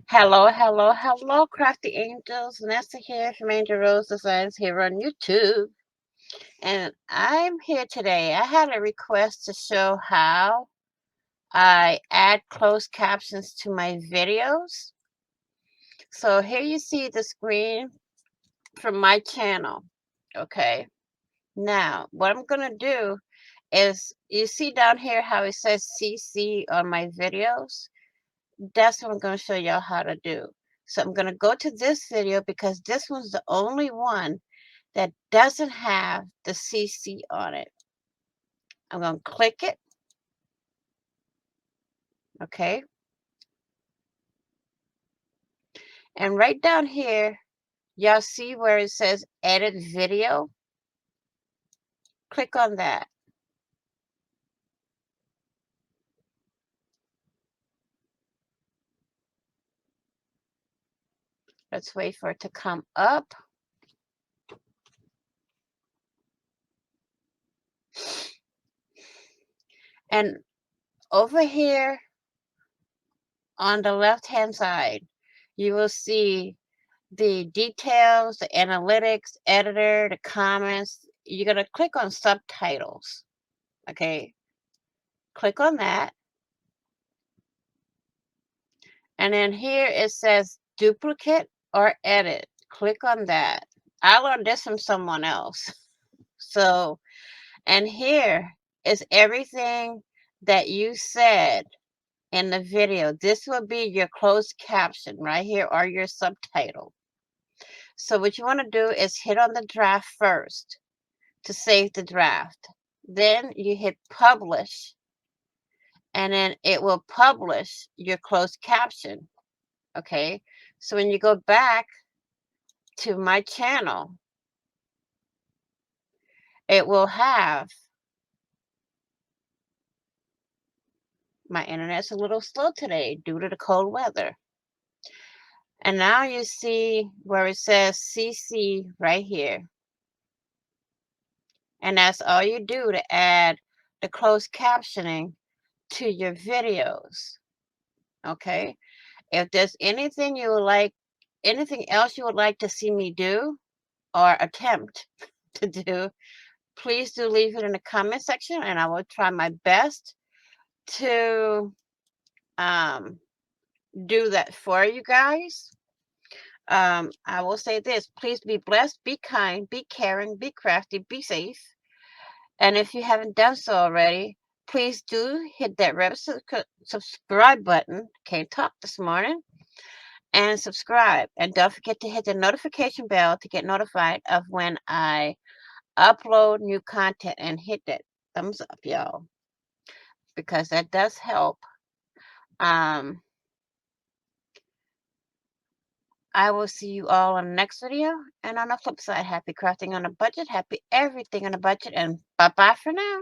Hello, hello, hello, crafty angels. Nessa here from Angel Rose Designs here on YouTube. And I'm here today. I had a request to show how I add closed captions to my videos. So here you see the screen from my channel. Okay. Now, what I'm going to do is you see down here how it says CC on my videos. That's what I'm going to show y'all how to do. So I'm going to go to this video because this one's the only one that doesn't have the CC on it. I'm going to click it. Okay. And right down here, y'all see where it says edit video. Click on that. Let's wait for it to come up. And over here on the left hand side, you will see the details, the analytics, editor, the comments. You're going to click on subtitles. Okay. Click on that. And then here it says duplicate or edit. Click on that. I learned this from someone else. So, and here is everything that you said in the video. This will be your closed caption right here or your subtitle. So what you want to do is hit on the draft first to save the draft. Then you hit publish and then it will publish your closed caption. Okay. So when you go back to my channel, it will have, my internet's a little slow today due to the cold weather. And now you see where it says CC right here. And that's all you do to add the closed captioning to your videos. Okay. If there's anything you would like, anything else you would like to see me do or attempt to do, please do leave it in the comment section and I will try my best to do that for you guys. I will say this, please be blessed, be kind, be caring, be crafty, be safe. And if you haven't done so already, please do hit that red subscribe button. Can't talk this morning. And subscribe. And don't forget to hit the notification bell to get notified of when I upload new content, and hit that thumbs up, y'all, because that does help. I will see you all on the next video. And on the flip side, happy crafting on a budget, happy everything on a budget, and bye-bye for now.